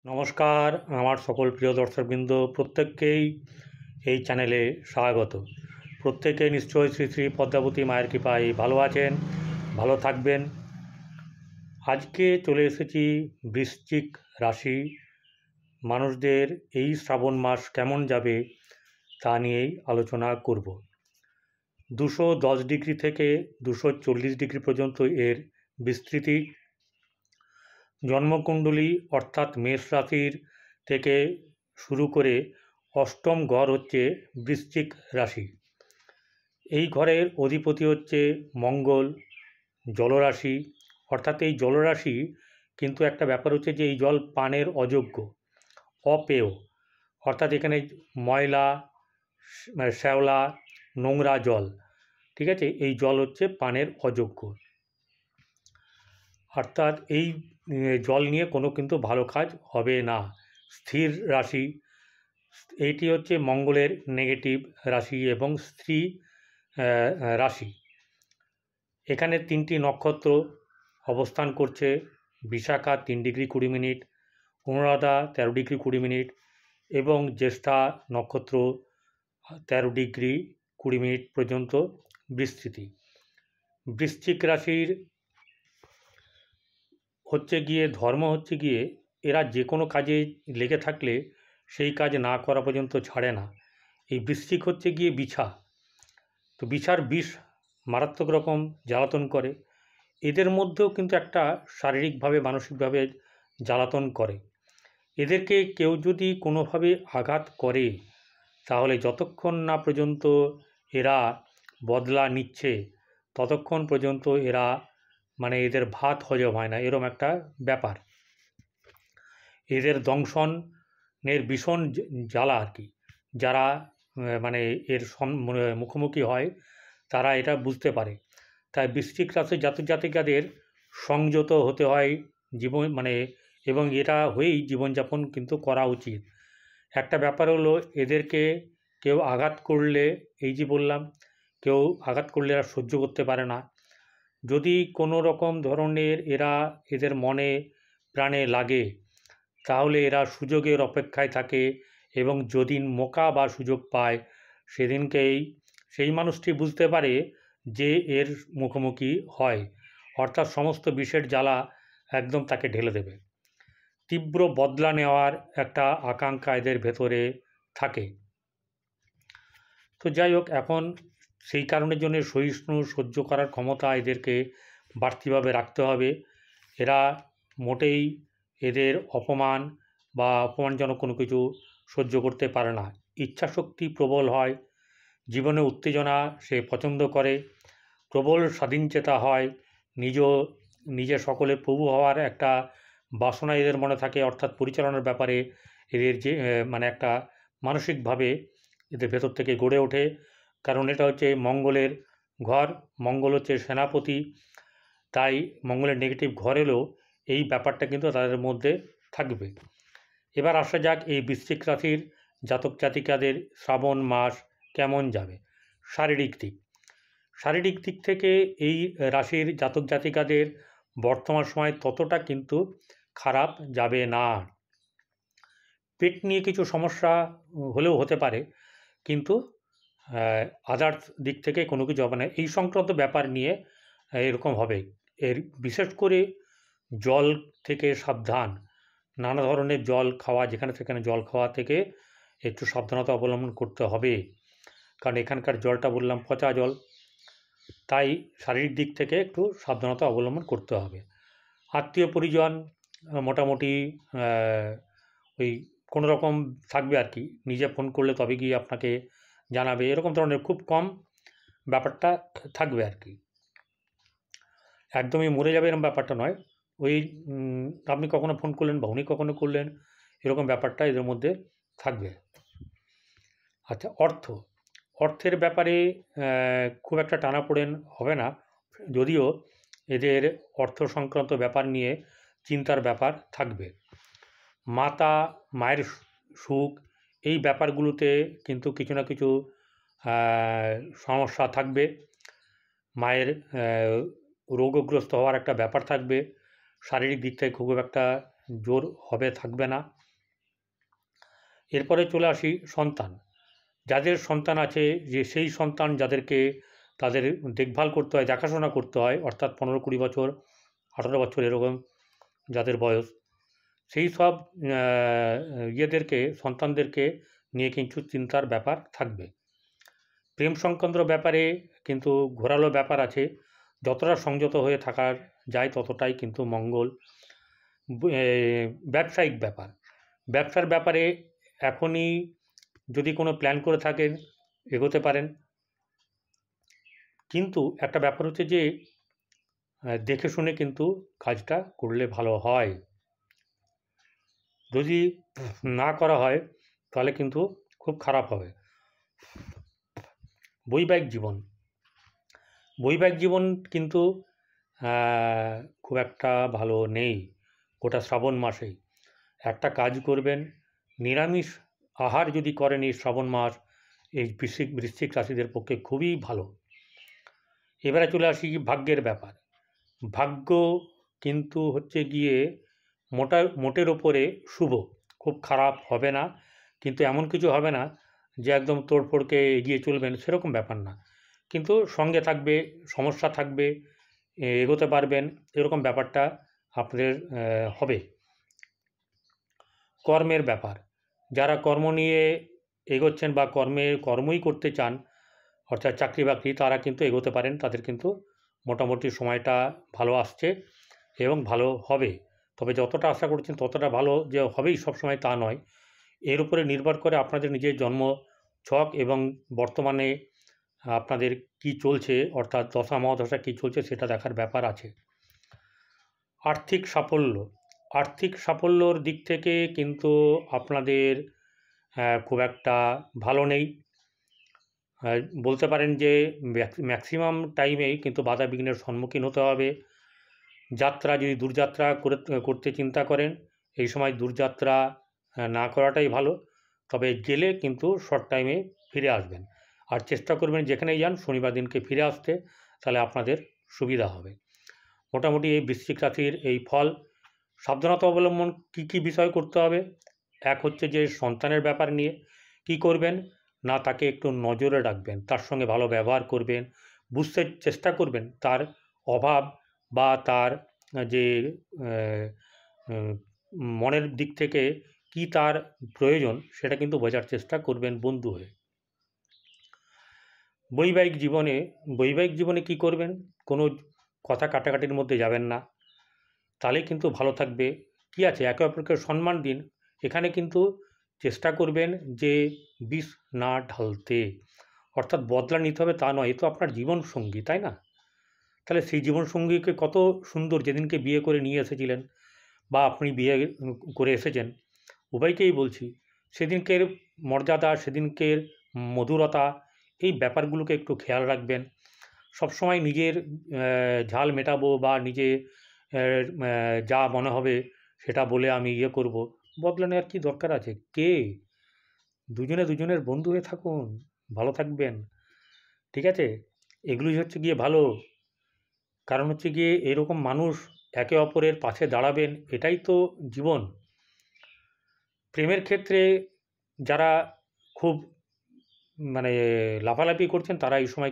নমস্কার, আমার সকল প্রিয় দর্শকবৃন্দ প্রত্যেককেই এই চ্যানেলে স্বাগত। প্রত্যেকে নিশ্চয়ই শ্রী শ্রী পদ্মাবতী মায়ের কৃপায় ভালো আছেন, ভালো থাকবেন। আজকে চলে এসেছি বৃশ্চিক রাশি মানুষদের এই শ্রাবণ মাস কেমন যাবে তা নিয়েই আলোচনা করব। 210 ডিগ্রি থেকে 240 ডিগ্রি পর্যন্ত এর বিস্তৃতি। জন্মকুণ্ডলী অর্থাৎ মেষ রাশির থেকে শুরু করে অষ্টম ঘর হচ্ছে বৃশ্চিক রাশি। এই ঘরের অধিপতি হচ্ছে মঙ্গল, জলরাশি। অর্থাৎ এই জলরাশি কিন্তু একটা ব্যাপার হচ্ছে যে এই জল পানের অযোগ্য, অপেয়। অর্থাৎ এখানে ময়লা, শ্যাওলা, নোংরা জল, ঠিক আছে, এই জল হচ্ছে পানের অযোগ্য। অর্থাৎ এই জল নিয়ে কোনো কিন্তু ভালো কাজ হবে না। স্থির রাশি, এইটি হচ্ছে মঙ্গলের নেগেটিভ রাশি এবং স্ত্রী রাশি। এখানে 3টি নক্ষত্র অবস্থান করছে। Vishakha 3 degree 20 minute, Anuradha 13 degree 20 minute এবং জ্যেষ্ঠা নক্ষত্র 13 ডিগ্রি 20 মিনিট পর্যন্ত বিস্তৃতি। বৃশ্চিক রাশির হচ্ছে গিয়ে ধর্ম হচ্ছে গিয়ে এরা যে কোনো কাজে লেগে থাকলে সেই কাজ না করা পর্যন্ত ছাড়ে না। এই বৃশ্চিক হচ্ছে গিয়ে বিছা, তো বিছার বিষ মারাত্মক রকম জ্বালাতন করে। এদের মধ্যেও কিন্তু একটা শারীরিকভাবে মানসিকভাবে জ্বালাতন করে। এদেরকে কেউ যদি কোনোভাবে আঘাত করে তাহলে যতক্ষণ না পর্যন্ত এরা বদলা নিচ্ছে ততক্ষণ পর্যন্ত এরা এদের ভাত হজম হয় না, এরম একটা ব্যাপার। এদের দংশনের ভীষণ জ্বালা আর কি। যারা এর মুখোমুখি হয় তারা এটা বুঝতে পারে। তাই বৃশ্চিক রাশির জাতক জাতিকাদের সংযত হতে হয় জীবন এবং এটা হয়েই জীবনযাপন কিন্তু করা উচিত। একটা ব্যাপার হলো এদেরকে কেউ আঘাত করলে, এই যে বললাম, কেউ আঘাত করলে এরা সহ্য করতে পারে না। যদি কোনো রকম ধরনের এদের মনে প্রাণে লাগে তাহলে এরা সুযোগের অপেক্ষায় থাকে এবং যেদিন মৌকা বা সুযোগ পায় সেদিনকেই সেই মানুষটি বুঝতে পারে যে এর মুখোমুখি হয়, অর্থাৎ সমস্ত বিষের জ্বালা একদম তাকে ঢেলে দেবে। তীব্র বদলা নেওয়ার একটা আকাঙ্ক্ষা এদের ভেতরে থাকে। তো যাই হোক, এখন সেই কারণের জন্য সহিষ্ণু সহ্য করার ক্ষমতা এদেরকে বাড়তিভাবে রাখতে হবে। এরা মোটেই এদের অপমান বা অপমানজনক কোনো কিছু সহ্য করতে পারে না। ইচ্ছাশক্তি প্রবল হয়, জীবনে উত্তেজনা সে পছন্দ করে, প্রবল স্বাধীনচেতা হয়, নিজে সকলের প্রভু হওয়ার একটা বাসনা এদের মনে থাকে। অর্থাৎ পরিচালনার ব্যাপারে এদের যে একটা মানসিকভাবে এদের ভেতর থেকে গড়ে ওঠে। কারণ এটা হচ্ছে মঙ্গলের ঘর, মঙ্গল হচ্ছে সেনাপতি। তাই মঙ্গলের নেগেটিভ ঘর এলেও এই ব্যাপারটা কিন্তু তাদের মধ্যে থাকবে। এবার আসা যাক এই বৃশ্চিক রাশির জাতক জাতিকাদের শ্রাবণ মাস কেমন যাবে। শারীরিক দিক থেকে এই রাশির জাতক জাতিকাদের বর্তমান সময় ততটা কিন্তু খারাপ যাবে না। পেট নিয়ে কিছু সমস্যা হলেও হতে পারে, কিন্তু আদার্স দিক থেকে কোনো কিছু হবে না। এই সংক্রান্ত ব্যাপার নিয়ে এরকম হবে। এর বিশেষ করে জল থেকে সাবধান। নানা ধরনের জল খাওয়া, যেখানে সেখানে জল খাওয়া থেকে একটু সাবধানতা অবলম্বন করতে হবে, কারণ এখানকার জলটা বললাম পচা জল। তাই শারীরিক দিক থেকে একটু সাবধানতা অবলম্বন করতে হবে। আত্মীয় পরিজন মোটামুটি ওই কোনো রকম থাকবে আর কি, নিজে ফোন করলে তবে গিয়ে আপনাকে জানাবে, এরকম ধরনের খুব কম ব্যাপারটা থাকবে আর কি। একদমই মরে যাবে এরকম ব্যাপারটা নয়। ওই আপনি কখনো ফোন করলেন বা উনি কখনো করলেন, এরকম ব্যাপারটা এদের মধ্যে থাকবে। আচ্ছা, অর্থের ব্যাপারে খুব একটা টানাপোড়েন হবে না, যদিও এদের অর্থ সংক্রান্ত ব্যাপার নিয়ে চিন্তার ব্যাপার থাকবে। মায়ের সুখ, এই ব্যাপারগুলোতে কিন্তু কিছু না কিছু সমস্যা থাকবে। মায়ের রোগগ্রস্ত হওয়ার একটা ব্যাপার থাকবে। শারীরিক দিক থেকে খুব একটা জোর হবে থাকবে না। এরপরে চলে আসি সন্তান। যাদের সন্তান আছে, যে সেই সন্তান যাদেরকে তাদের দেখভাল করতে হয়, দেখাশোনা করতে হয়, অর্থাৎ 15-20 বছর, 18 বছর এরকম যাদের বয়স, সেই সব সন্তানদেরকে নিয়ে কিছু চিন্তার ব্যাপার থাকবে। প্রেম সংক্রান্ত ব্যাপারে কিন্তু ঘোরালো ব্যাপার আছে। যতটা সংযত হয়ে থাকা যায় ততটাই কিন্তু মঙ্গল। ব্যবসায়িক ব্যবসার ব্যাপারে এখনই যদি কোনো প্ল্যান করে থাকেন এগোতে পারেন, কিন্তু একটা ব্যাপার হচ্ছে যে দেখে শুনে কিন্তু কাজটা করলে ভালো হয়। যদি না করা হয় তাহলে কিন্তু খুব খারাপ হবে। বৈবাহিক জীবন কিন্তু খুব একটা ভালো নেই গোটা শ্রাবণ মাসেই। একটা কাজ করবেন, নিরামিষ আহার যদি করেন এই শ্রাবণ মাস, এই বৃশ্চিক রাশিদের পক্ষে খুবই ভালো। এবারে চলে আসি ভাগ্যের ব্যাপার। ভাগ্য কিন্তু হচ্ছে গিয়ে মোটের ওপরে শুভ, খুব খারাপ হবে না, কিন্তু এমন কিছু হবে না যে একদম তোড়ফোড়কে এগিয়ে চলবেন, সেরকম ব্যাপার না। কিন্তু সঙ্গে থাকবে, সমস্যা থাকবে, এগোতে পারবেন, এরকম ব্যাপারটা আপনাদের হবে। কর্মের ব্যাপার, যারা কর্ম নিয়ে এগোচ্ছেন বা কর্মই করতে চান, অর্থাৎ চাকরি বাকরি, তারা কিন্তু এগোতে পারেন। তাদের কিন্তু মোটামুটি সময়টা ভালো আসছে এবং ভালো হবে। তবে যতটা আশা করছেন ততটা ভালো যে হবেই সবসময় তা নয়। এর উপরে নির্ভর করে আপনাদের নিজের জন্ম ছক এবং বর্তমানে আপনাদের কি চলছে, অর্থাৎ দশা মহাদশা কী চলছে সেটা দেখার ব্যাপার আছে। আর্থিক সাফল্যর দিক থেকে কিন্তু আপনাদের খুব একটা ভালো নেই। বলতে পারেন যে ম্যাক্সিমাম টাইমেই কিন্তু বাধা বিঘ্নের সম্মুখীন হতে হবে। যাত্রা, যদি দূরযাত্রা করতে চিন্তা করেন, এই সময় দূরযাত্রা না করাটাই ভালো। তবে গেলে কিন্তু শর্ট টাইমে ফিরে আসবেন। আর চেষ্টা করবেন যেখানেই যান শনিবার দিনকে ফিরে আসতে, তাহলে আপনাদের সুবিধা হবে। মোটামুটি এই বৃশ্চিক রাশির এই ফল। সাবধানতা অবলম্বন কী কী বিষয় করতে হবে? এক হচ্ছে যে সন্তানের ব্যাপার নিয়ে কী করবেন না, তাকে একটু নজরে রাখবেন, তার সঙ্গে ভালো ব্যবহার করবেন, বুঝতে চেষ্টা করবেন তার অভাব বা তার যে মনের দিক থেকে কি তার প্রয়োজন, সেটা কিন্তু বোঝার চেষ্টা করবেন বন্ধু হয়ে। বৈবাহিক জীবনে কি করবেন? কোনো কথা কাটাকাটির মধ্যে যাবেন না, তাহলেই কিন্তু ভালো থাকবে। কি আছে, একে অপরকে সম্মান দিন। এখানে কিন্তু চেষ্টা করবেন যে বিষ না ঢালতে, অর্থাৎ বদলা নিতে হবে তা নয়। এ তো আপনার জীবনসঙ্গী, তাই না? তাহলে সেই জীবনসঙ্গীকে কত সুন্দর যেদিনকে বিয়ে করে নিয়ে এসেছিলেন বা আপনি বিয়ে করে এসেছেন, উভয়কেই বলছি, সেদিনকের মর্যাদা, সেদিনকের মধুরতা, এই ব্যাপারগুলোকে একটু খেয়াল রাখবেন। সবসময় নিজের ঝাল মেটাবো বা নিজে যা মনে হবে সেটা বলে আমি ইয়ে করব, বদলা নেওয়ার কী দরকার আছে? দুজনের বন্ধু হয়ে থাকুন, ভালো থাকবেন। ঠিক আছে? এগুলোই হচ্ছে গিয়ে ভালো। কারণ হচ্ছে গিয়ে এরকম মানুষ একে অপরের পাশে দাঁড়াবেন, এটাই তো জীবন। প্রেমের ক্ষেত্রে যারা খুব লাফালাফি করছেন, তারা এই সময়